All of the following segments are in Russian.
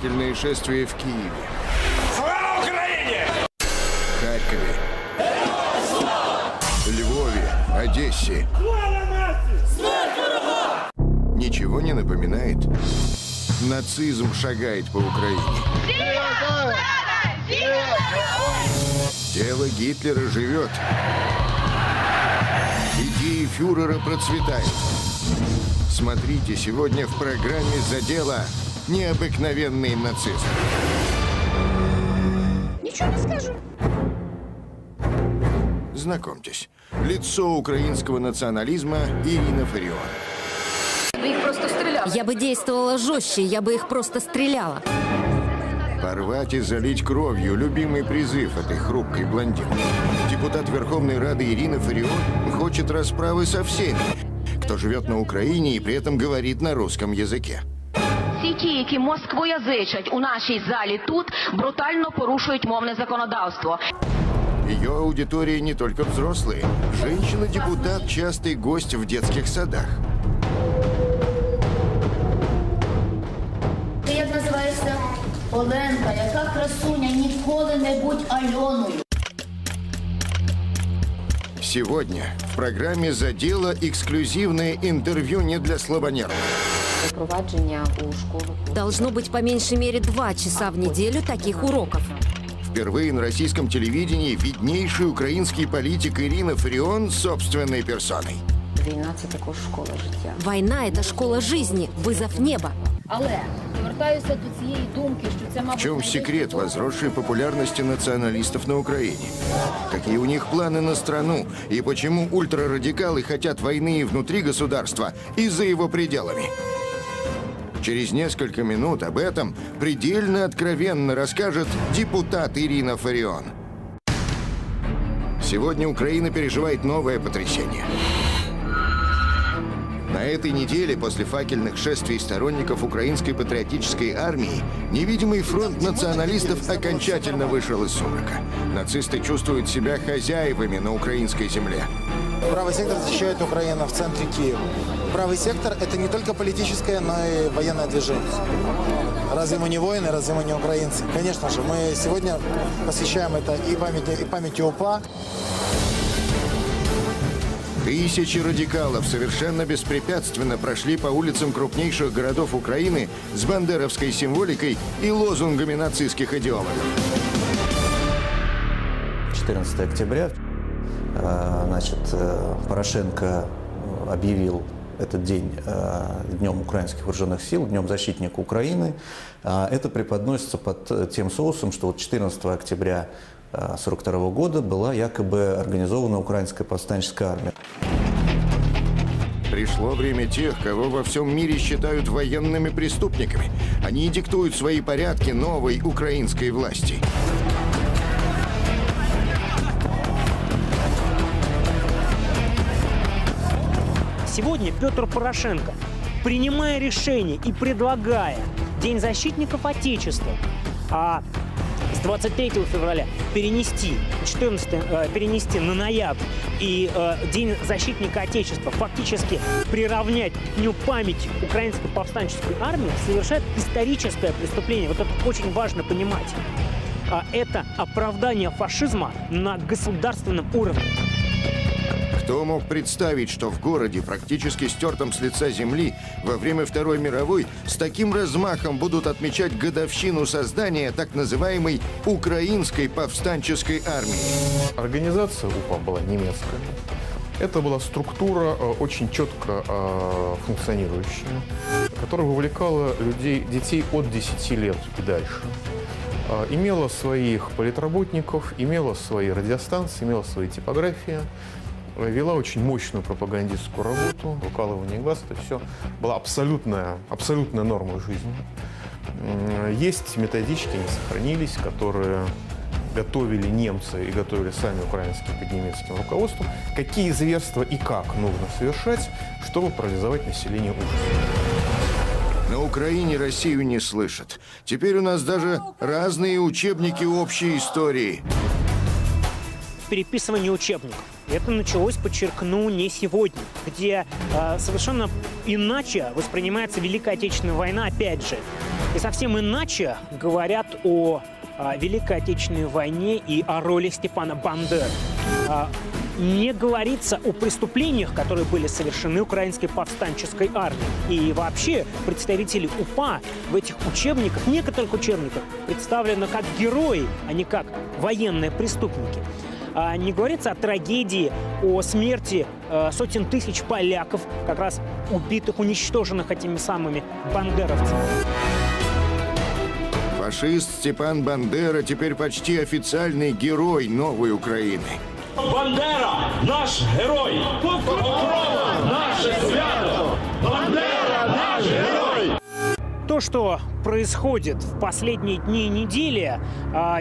факельные шествия в Киеве, Слава Украине! Харькове, Львове, Одессе. Ничего не напоминает? Нацизм шагает по Украине. Тело Гитлера живет. Идеи фюрера процветают. Смотрите сегодня в программе «За дело» необыкновенный нацизм. Ничего не скажу. Знакомьтесь, лицо украинского национализма Ирина Фарион. Их просто стреляли. Я бы действовала жестче, я бы их просто стреляла. Порвать и залить кровью – любимый призыв этой хрупкой блондинки. Депутат Верховной Рады Ирина Фарион хочет расправы со всеми, кто живет на Украине и при этом говорит на русском языке. Всі ті, які москвоязичать у нашій залі тут, брутально порушують мовне законодавство. Ее аудитория не только взрослые. Женщина-депутат – частый гость в детских садах. Ти як називаєшся? Оленка, яка красуня, ніколи не будь Альоною. Сегодня в программе «За дело» эксклюзивное интервью не для слабонервных. Впровадження у школу. Должно быть по меньшей мере 2 часа в неделю таких уроков. Впервые на российском телевидении виднейший украинский политик Ирина Фарион собственной персоной. Війна – це також школа життя. Война – это школа жизни, вызов неба. Але повертаюся до цієї думки, що це, В мабуть, чем секрет возросшей популярности националистов на Украине? Какие у них планы на страну? И почему ультрарадикалы хотят войны и внутри государства, и за его пределами? Через несколько минут об этом предельно откровенно расскажет депутат Ирина Фарион. Сегодня Украина переживает новое потрясение. На этой неделе после факельных шествий сторонников украинской патриотической армии невидимый фронт националистов окончательно вышел из сумрака. Нацисты чувствуют себя хозяевами на украинской земле. Правый сектор защищает Украину в центре Киева. Правый сектор – это не только политическое, но и военное движение. Разве мы не воины, разве мы не украинцы? Конечно же, мы сегодня посвящаем это и памяти УПА. Тысячи радикалов совершенно беспрепятственно прошли по улицам крупнейших городов Украины с бандеровской символикой и лозунгами нацистских идеологов. 14 октября, Порошенко объявил этот день Днем украинских вооруженных сил, Днем защитника Украины. Это преподносится под тем соусом, что 14 октября 1942 года была якобы организована украинская повстанческая армия. Пришло время тех, кого во всем мире считают военными преступниками. Они диктуют свои порядки новой украинской власти. Сегодня Петр Порошенко, принимая решение и предлагая День защитников Отечества с 23 февраля перенести на ноябрь и День защитника Отечества фактически приравнять к Дню памяти украинской повстанческой армии, совершает историческое преступление. Вот это очень важно понимать. Это оправдание фашизма на государственном уровне. Кто мог представить, что в городе, практически стертом с лица земли, во время Второй мировой с таким размахом будут отмечать годовщину создания так называемой Украинской повстанческой армии? Организация УПА была немецкая. Это была структура очень четко функционирующая, которая вовлекала детей от 10 лет и дальше. Имела своих политработников, имела свои радиостанции, имела свои типографии. Вела очень мощную пропагандистскую работу, выкалывание глаз, это все была абсолютная норма жизни. Есть методички, они сохранились, которые готовили немцы и готовили сами украинские под немецким руководством, какие зверства и как нужно совершать, чтобы парализовать население ужасом. На Украине Россию не слышат. Теперь у нас даже разные учебники общей истории. Переписывание учебников. Это началось, подчеркну, не сегодня, где совершенно иначе воспринимается Великая Отечественная война, опять же. И совсем иначе говорят о Великой Отечественной войне и о роли Степана Бандеры. Не говорится о преступлениях, которые были совершены украинской повстанческой армией. И вообще представители УПА в этих учебниках, некоторых учебниках, представлены как герои, а не как военные преступники. Не говорится о трагедии, о смерти сотен тысяч поляков, как раз убитых, уничтоженных этими самыми бандеровцами. Фашист Степан Бандера теперь почти официальный герой новой Украины. Бандера – наш герой! Покрова – наше свято! Бандера – наш герой! То, что происходит в последние дни и недели,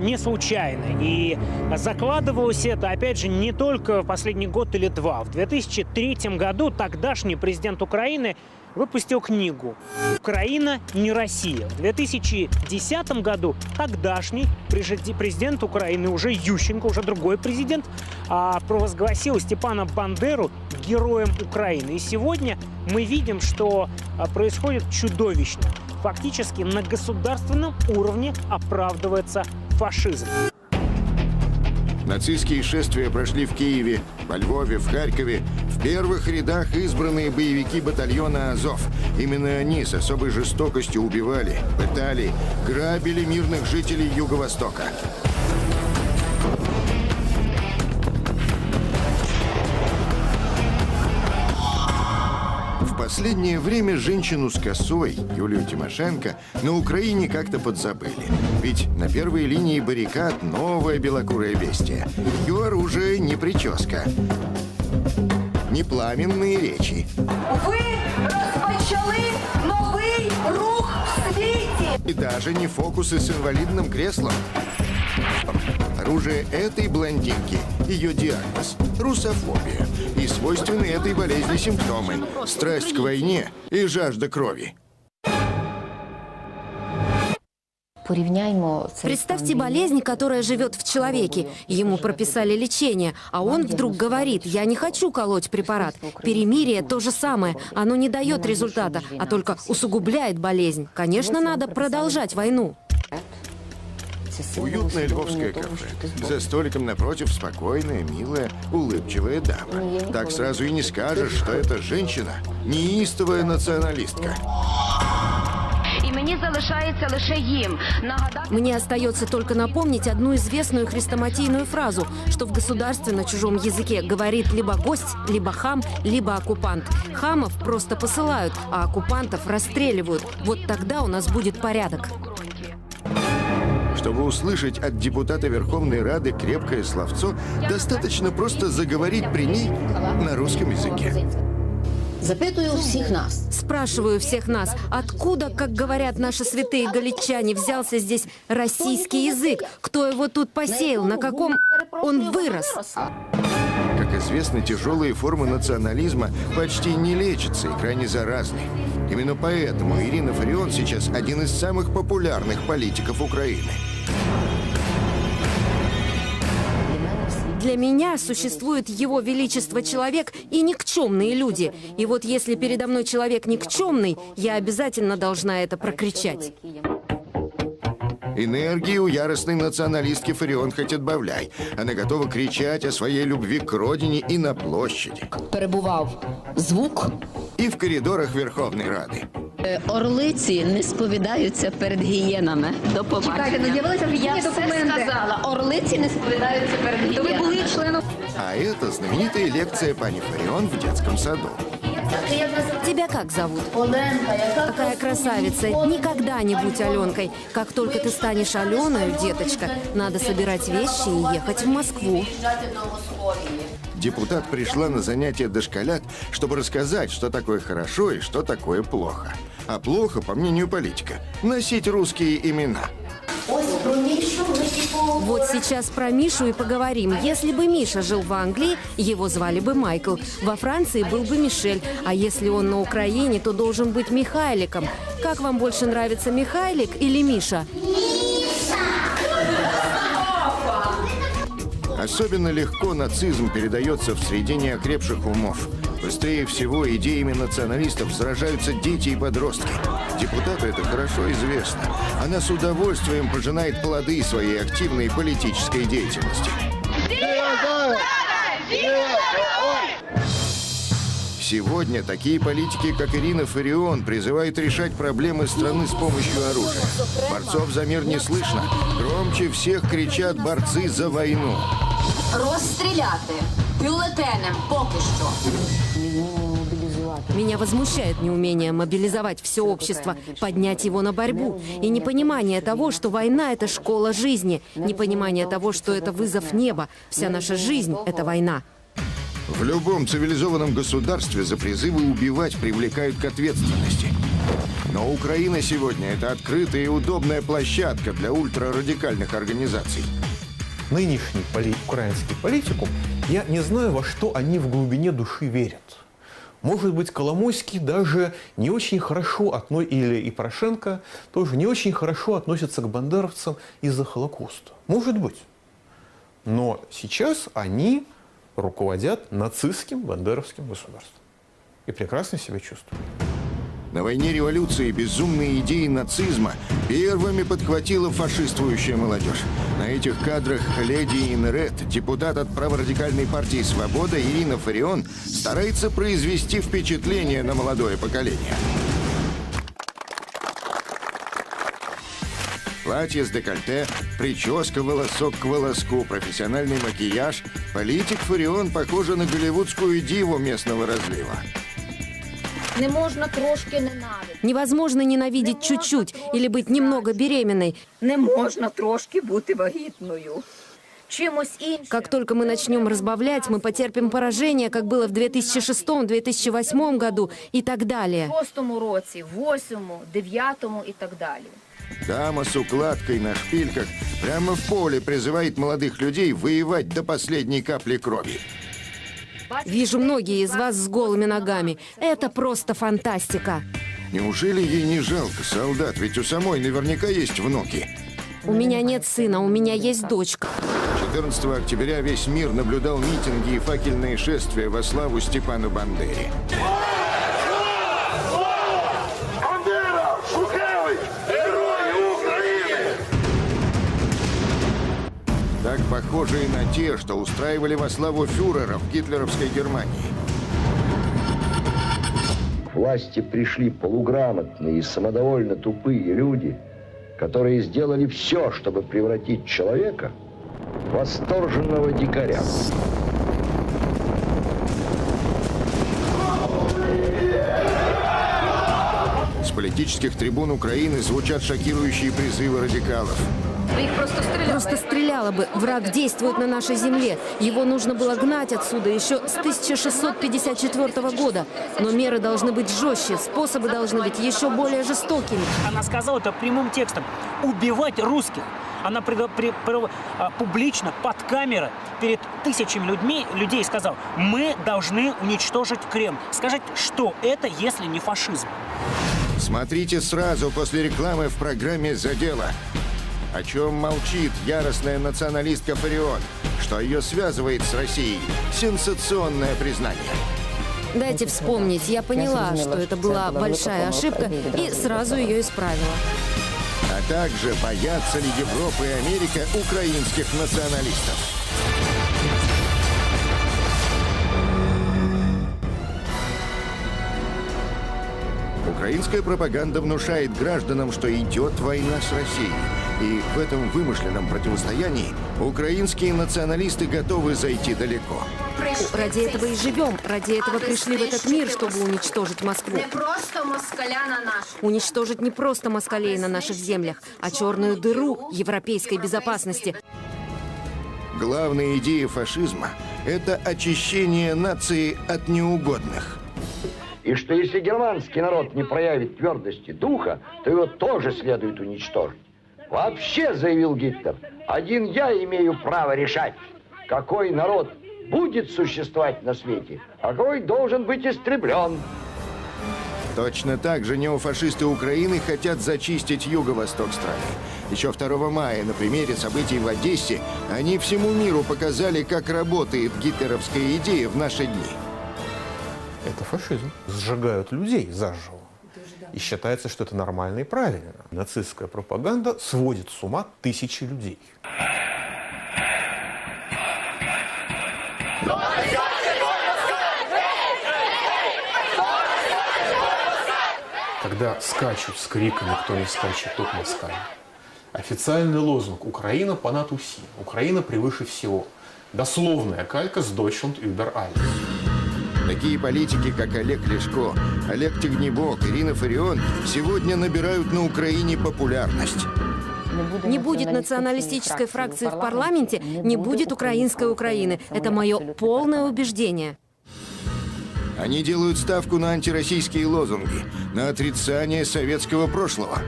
не случайно. И закладывалось это, опять же, не только в последний год или два. В 2003 году тогдашний президент Украины выпустил книгу «Украина не Россия». В 2010 году тогдашний президент Украины, уже Ющенко, уже другой президент, провозгласил Степана Бандеру героем Украины. И сегодня мы видим, что происходит чудовищно. Фактически на государственном уровне оправдывается фашизм. Нацистские шествия прошли в Киеве, во Львове, в Харькове. В первых рядах избранные боевики батальона «Азов». Именно они с особой жестокостью убивали, пытали, грабили мирных жителей Юго-Востока. В последнее время женщину с косой, Юлию Тимошенко, на Украине как-то подзабыли. Ведь на первой линии баррикад новое белокурое бестие. Ее оружие не прическа, не пламенные речи. Ви розпочали новий рух в світі. И даже не фокусы с инвалидным креслом. Оружие этой блондинки, ее диагноз – русофобия. И свойственны этой болезни симптомы – страсть к войне и жажда крови. Представьте болезнь, которая живет в человеке. Ему прописали лечение, а он вдруг говорит: «Я не хочу колоть препарат». Перемирие то же самое. Оно не дает результата, а только усугубляет болезнь. Конечно, надо продолжать войну. Уютное львовское кафе. За столиком напротив спокойная, милая, улыбчивая дама. Так сразу и не скажешь, что это женщина, неистовая националистка. І мені залишається лише їм нагадати... Мне остается только напомнить одну известную хрестоматийную фразу, что в государстве на чужом языке говорит либо гость, либо хам, либо оккупант. Хамов просто посылают, а оккупантов расстреливают. Вот тогда у нас будет порядок. Чтобы услышать от депутата Верховной Рады крепкое словцо, достаточно просто заговорить при ней на русском языке. Запитую всіх нас. Спрашиваю всех нас, откуда, как говорят наши святые галичане, взялся здесь российский язык? Кто его тут посеял? На каком он вырос? Как известно, тяжелые формы национализма почти не лечатся и крайне заразны. Именно поэтому Ирина Фарион сейчас один из самых популярных политиков Украины. Для меня существует его величество человек и никчемные люди. И вот если передо мной человек никчемный, я обязательно должна это прокричать. Энергии у яростной националистки Фарион хоть отбавляй. Она готова кричать о своей любви к родине и на площади. Перебував звук. И в коридорах Верховной Рады. Орлиці не сповідаються перед гієнами. До побачення. Чекайте, з'явилися офіційні документи. Сказала, орлиці не сповідаються перед То ви були гієнами. членом... А это знаменитая лекция пани Фарион в детском саду. Тебя как зовут? Оленка, яка Какая красавица. Никогда не будь Аленкой. Как только ты станешь Аленой, деточка, надо собирать вещи и ехать в Москву. Депутат пришла на занятия дошколят, чтобы рассказать, что такое хорошо и что такое плохо. А плохо, по мнению политика, носить русские имена. Вот сейчас про Мишу и поговорим. Если бы Миша жил в Англии, его звали бы Майкл. Во Франции был бы Мишель. А если он на Украине, то должен быть Михайликом. Как вам больше нравится, Михайлик или Миша? Особенно легко нацизм передается в среде неокрепших умов. Быстрее всего идеями националистов сражаются дети и подростки. Депутату это хорошо известно. Она с удовольствием пожинает плоды своей активной политической деятельности. Сегодня такие политики, как Ирина Фарион, призывают решать проблемы страны с помощью оружия. Борцов за мир не слышно. Громче всех кричат борцы за войну. Розстріляти бюлетенем поки що. Меня возмущает неумение мобилизовать все общество, поднять его на борьбу. И непонимание того, что война – это школа жизни. Непонимание того, что это вызов неба. Вся наша жизнь – это война. В любом цивилизованном государстве за призывы убивать привлекают к ответственности. Но Украина сегодня – это открытая и удобная площадка для ультрарадикальных организаций. Нынешний украинский политикум, я не знаю, во что они в глубине души верят. Может быть, Коломойский даже не очень хорошо или и Порошенко тоже не очень хорошо относятся к бандеровцам из-за Холокоста. Может быть. Но сейчас они руководят нацистским бандеровским государством. И прекрасно себя чувствуют. На войне революции безумные идеи нацизма первыми подхватила фашистующая молодежь. На этих кадрах леди Инред, депутат от праворадикальной партии «Свобода» Ирина Фарион, старается произвести впечатление на молодое поколение. Платье с декольте, прическа волосок к волоску, профессиональный макияж. Политик Фарион похожа на голливудскую диву местного разлива. Не можна трошки ненавидіти. Невозможно ненавидеть чуть-чуть или быть немного беременной. Не можна трошки бути вагітною. Чимось іншим. Как только мы начнем разбавлять, мы потерпим поражение, как было в 2006-2008 году и так далее. В 6-му році, в 8-му, 9-му і так далі. Дама с укладкой на шпильках прямо в поле призывает молодых людей воевать до последней капли крови. Вижу многие из вас с голыми ногами. Это просто фантастика. Неужели ей не жалко солдат? Ведь у самой наверняка есть внуки. У меня нет сына, у меня есть дочка. 14 октября весь мир наблюдал митинги и факельные шествия во славу Степану Бандере. Бандера! Шухевич! Герої України! Так похожие на те, что устраивали во славу фюрера в гитлеровской Германии. К власти пришли полуграмотные и самодовольно тупые люди, которые сделали все, чтобы превратить человека в восторженного дикаря. С политических трибун Украины звучат шокирующие призывы радикалов. Просто стреляла бы. Враг действует на нашей земле. Его нужно было гнать отсюда еще с 1654 года. Но меры должны быть жестче, способы должны быть еще более жестокими. Она сказала это прямым текстом. Убивать русских. Она публично, под камерой, перед тысячами людей сказала, мы должны уничтожить Кремль. Скажите, что это, если не фашизм? Смотрите сразу после рекламы в программе «За дело». О чем молчит яростная националистка Фарион? Что ее связывает с Россией? Сенсационное признание. Дайте вспомнить. Я поняла, что это была большая ошибка и сразу ее исправила. А также боятся ли Европа и Америка украинских националистов? Украинская пропаганда внушает гражданам, что идет война с Россией. И в этом вымышленном противостоянии украинские националисты готовы зайти далеко. Ради этого и живем. Ради этого пришли в этот мир, чтобы уничтожить Москву. Не просто москаля на нашу. Уничтожить не просто москалей на наших землях, а черную дыру европейской безопасности. Главная идея фашизма – это очищение нации от неугодных. И что если германский народ не проявит твердости духа, то его тоже следует уничтожить. Вообще, заявил Гитлер, один я имею право решать, какой народ будет существовать на свете, а какой должен быть истреблен. Точно так же неофашисты Украины хотят зачистить юго-восток страны. Еще 2 мая на примере событий в Одессе они всему миру показали, как работает гитлеровская идея в наши дни. Это фашизм. Сжигают людей заживо. И считается, что это нормально и правильно. Нацистская пропаганда сводит с ума тысячи людей. Когда скачут с криками «Кто не скачет, тот москаль». Официальный лозунг «Украина понад усі», «Украина превыше всего». Дословная калька с «Deutschland über alles». Такие политики, как Олег Ляшко, Олег Тягнебок, Ирина Фарион, сегодня набирают на Украине популярность. Не будет националистической фракции в парламенте, не будет украинской Украины. Это мое полное убеждение. Они делают ставку на антироссийские лозунги, на отрицание советского прошлого.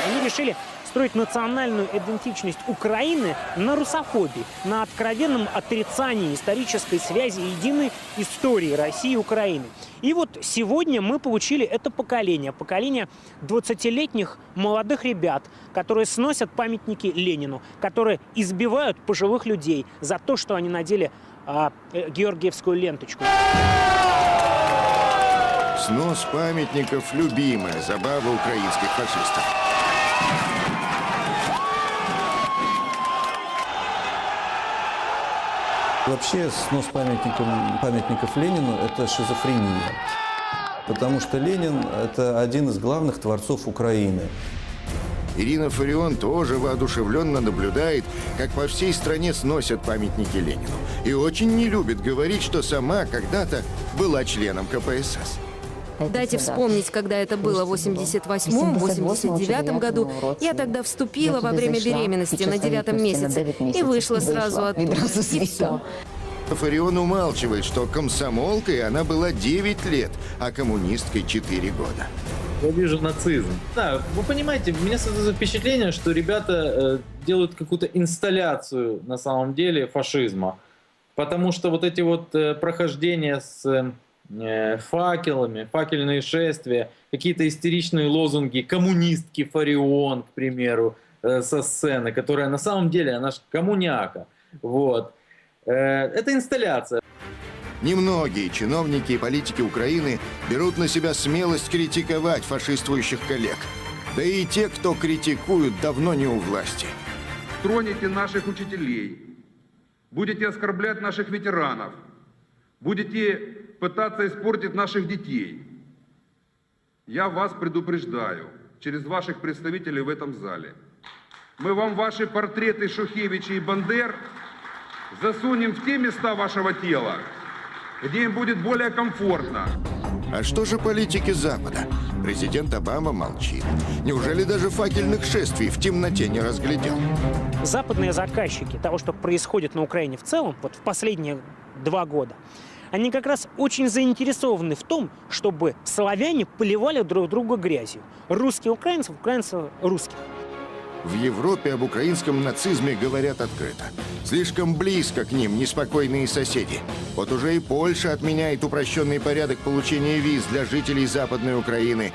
Они решили строить национальную идентичность Украины на русофобии, на откровенном отрицании исторической связи и единой истории России и Украины. И вот сегодня мы получили это поколение 20-летних молодых ребят, которые сносят памятники Ленину, которые избивают пожилых людей за то, что они надели георгиевскую ленточку. Снос памятников – любимая забава украинских фашистов. Вообще снос памятников Ленину – это шизофрения. Потому что Ленин – это один из главных творцов Украины. Ирина Фарион тоже воодушевленно наблюдает, как по всей стране сносят памятники Ленину. И очень не любит говорить, что сама когда-то была членом КПСС. Дайте вспомнить, когда это было в 88-м, 89-м году. Я тогда вступила во время беременности на 9-м месяце и вышла сразу оттуда. И все. Фарион умалчивает, что комсомолкой она была 9 лет, а коммунисткой 4 года. Я вижу нацизм. Да, вы понимаете, у меня создается впечатление, что ребята делают какую-то инсталляцию на самом деле фашизма. Потому что вот эти вот прохождения с факелами, факельные шествия, какие-то истеричные лозунги коммунистки Фарион, к примеру, со сцены, которая на самом деле, она же коммуняка. Вот. Это инсталляция. Немногие чиновники и политики Украины берут на себя смелость критиковать фашистующих коллег. Да и те, кто критикуют, давно не у власти. Тронете наших учителей, будете оскорблять наших ветеранов, будете пытаться испортить наших детей. Я вас предупреждаю через ваших представителей в этом зале. Мы вам ваши портреты Шухевича и Бандер засунем в те места вашего тела, где им будет более комфортно. А что же политики Запада? Президент Обама молчит. Неужели даже факельных шествий в темноте не разглядел? Западные заказчики того, что происходит на Украине в целом, вот в последние 2 года, они как раз очень заинтересованы в том, чтобы славяне поливали друг друга грязью. Русские украинцев, украинцы русских. В Европе об украинском нацизме говорят открыто. Слишком близко к ним неспокойные соседи. Вот уже и Польша отменяет упрощенный порядок получения виз для жителей Западной Украины.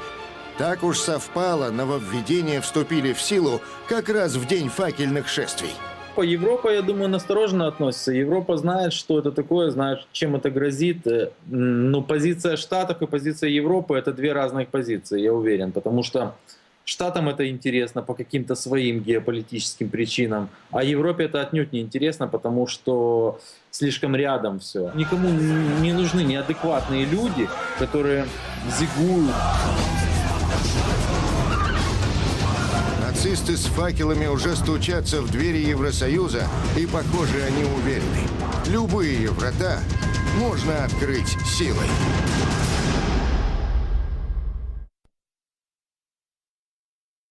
Так уж совпало, нововведения вступили в силу как раз в день факельных шествий. Европа, я думаю, настороженно относится. Европа знает, что это такое, знает, чем это грозит. Но позиция Штатов и позиция Европы – это 2 разных позиции, я уверен. Потому что Штатам это интересно по каким-то своим геополитическим причинам, а Европе это отнюдь не интересно, потому что слишком рядом все. Никому не нужны неадекватные люди, которые зигуют. Нацисты с факелами уже стучатся в двери Евросоюза, и, похоже, они уверены. Любые врата можно открыть силой.